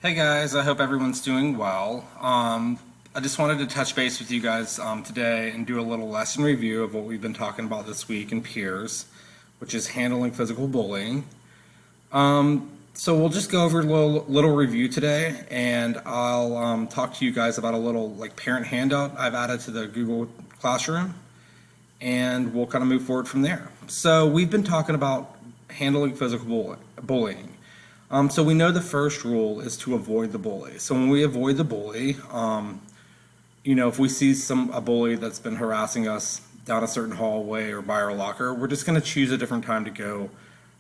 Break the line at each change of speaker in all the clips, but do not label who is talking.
Hey guys, I hope everyone's doing well. I just wanted to touch base with you guys today and do a little lesson review of what we've been talking about this week in peers, which is handling physical bullying. So we'll just go over a little review today, and I'll talk to you guys about a little parent handout I've added to the Google Classroom, and we'll kind of move forward from there. So we've been talking about handling physical bullying. So we know the first rule is to avoid the bully. So when we avoid the bully, if we see a bully that's been harassing us down a certain hallway or by our locker, we're just going to choose a different time to go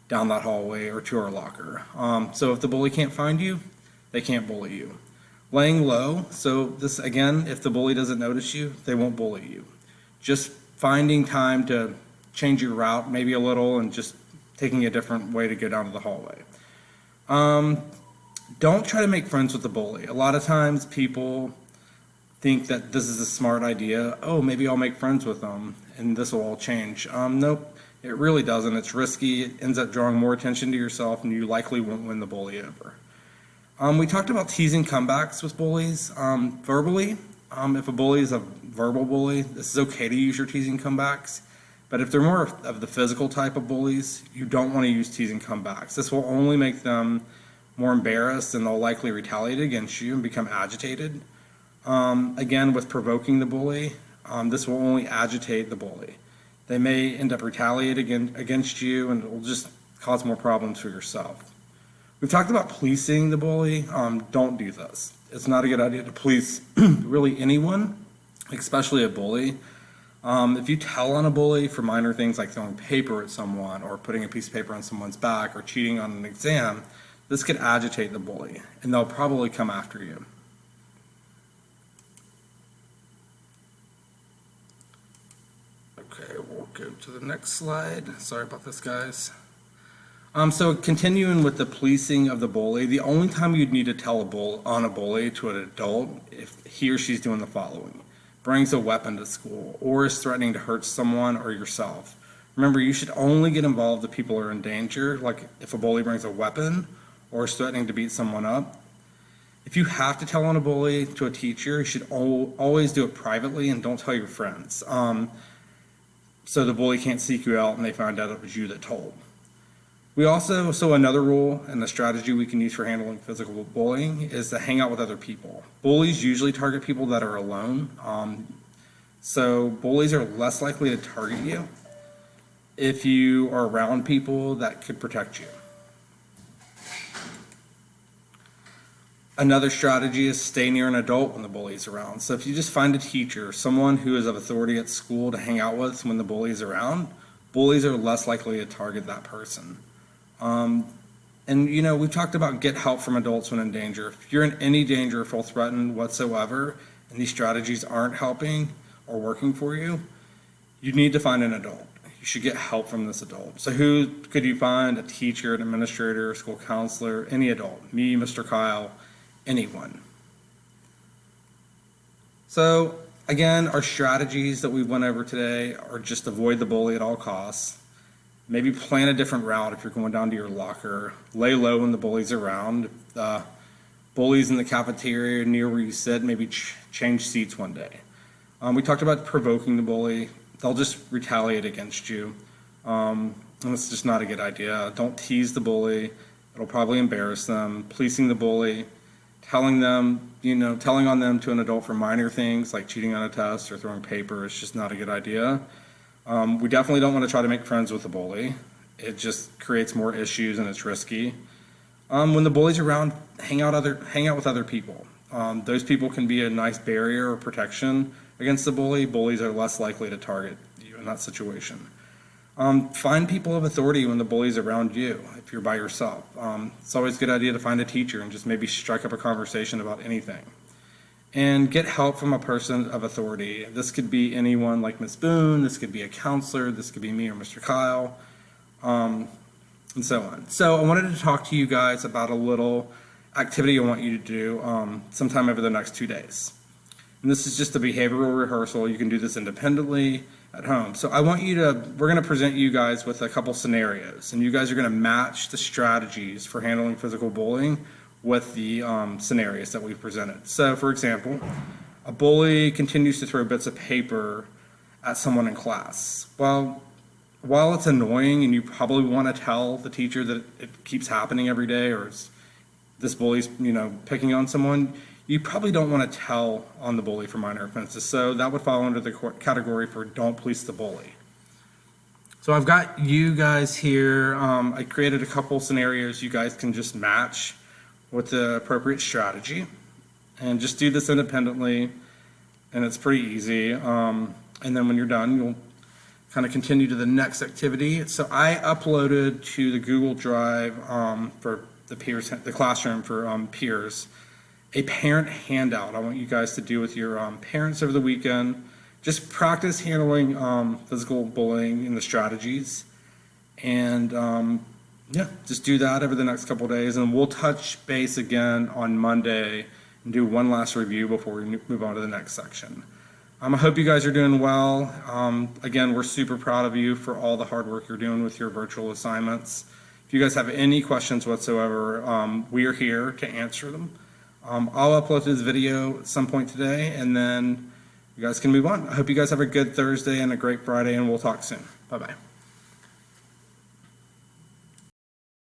down that hallway or to our locker. So if the bully can't find you, they can't bully you. Laying low. So this again, if the bully doesn't notice you, they won't bully you. Just finding time to change your route maybe a little and just taking a different way to go down to the hallway. Don't try to make friends with the bully. A lot of times people think that this is a smart idea. Oh, maybe I'll make friends with them and this will all change. Nope, it really doesn't. It's risky. It ends up drawing more attention to yourself and you likely won't win the bully over. We talked about teasing comebacks with bullies. Verbally, if a bully is a verbal bully, this is okay to use your teasing comebacks. But if they're more of the physical type of bullies, you don't want to use teasing comebacks. This will only make them more embarrassed and they'll likely retaliate against you and become agitated. Again, with provoking the bully, this will only agitate the bully. They may end up retaliating against you and it will just cause more problems for yourself. We've talked about policing the bully. Don't do this. It's not a good idea to police really anyone, especially a bully. If you tell on a bully for minor things like throwing paper at someone or putting a piece of paper on someone's back or cheating on an exam, this could agitate the bully and they'll probably come after you. Okay, we'll go to the next slide. Sorry about this, guys. So continuing with the policing of the bully, the only time you'd need to tell on a bully to an adult if he or she's doing the following: brings a weapon to school, or is threatening to hurt someone or yourself. Remember, you should only get involved if people are in danger, like if a bully brings a weapon or is threatening to beat someone up. If you have to tell on a bully to a teacher, you should always do it privately and don't tell your friends. So the bully can't seek you out and they find out it was you that told. So another rule and the strategy we can use for handling physical bullying is to hang out with other people. Bullies usually target people that are alone. So bullies are less likely to target you if you are around people that could protect you. Another strategy is stay near an adult when the bully is around. So if you just find a teacher, someone who is of authority at school to hang out with when the bully is around, bullies are less likely to target that person. We've talked about get help from adults when in danger. If you're in any danger or feel threatened whatsoever, and these strategies aren't helping or working for you, you need to find an adult. You should get help from this adult. So who could you find? A teacher, an administrator, a school counselor, any adult. Me, Mr. Kyle, anyone. So again, our strategies that we went over today are just avoid the bully at all costs. Maybe plan a different route if you're going down to your locker. Lay low when the bully's around. If the bully's in the cafeteria near where you sit, maybe change seats one day. We talked about provoking the bully. They'll just retaliate against you. And it's just not a good idea. Don't tease the bully. It'll probably embarrass them. Policing the bully, telling on them to an adult for minor things like cheating on a test or throwing paper is just not a good idea. We definitely don't want to try to make friends with the bully. It just creates more issues and it's risky. When the bully's around, hang out with other people. Those people can be a nice barrier or protection against the bully. Bullies are less likely to target you in that situation. Find people of authority when the bully's around you if you're by yourself. It's always a good idea to find a teacher and just maybe strike up a conversation about anything. And get help from a person of authority. This could be anyone like Ms. Boone, this could be a counselor, this could be me or Mr. Kyle, and so on. So I wanted to talk to you guys about a little activity I want you to do sometime over the next 2 days. And this is just a behavioral rehearsal. You can do this independently at home. So we're going to present you guys with a couple scenarios, and you guys are going to match the strategies for handling physical bullying with the scenarios that we've presented. So, for example, a bully continues to throw bits of paper at someone in class. Well, while it's annoying and you probably want to tell the teacher that it keeps happening every day, or this bully's, picking on someone, you probably don't want to tell on the bully for minor offenses. So that would fall under the category for don't police the bully. So I've got you guys here. I created a couple scenarios you guys can just match with the appropriate strategy, and just do this independently, and it's pretty easy. And then when you're done, you'll kind of continue to the next activity. So I uploaded to the Google Drive for the classroom for peers, a parent handout I want you guys to do with your parents over the weekend. Just practice handling physical bullying and the strategies. And just do that over the next couple of days. And we'll touch base again on Monday and do one last review before we move on to the next section. I hope you guys are doing well. Again, we're super proud of you for all the hard work you're doing with your virtual assignments. If you guys have any questions whatsoever, we are here to answer them. I'll upload this video at some point today, and then you guys can move on. I hope you guys have a good Thursday and a great Friday, and we'll talk soon. Bye-bye.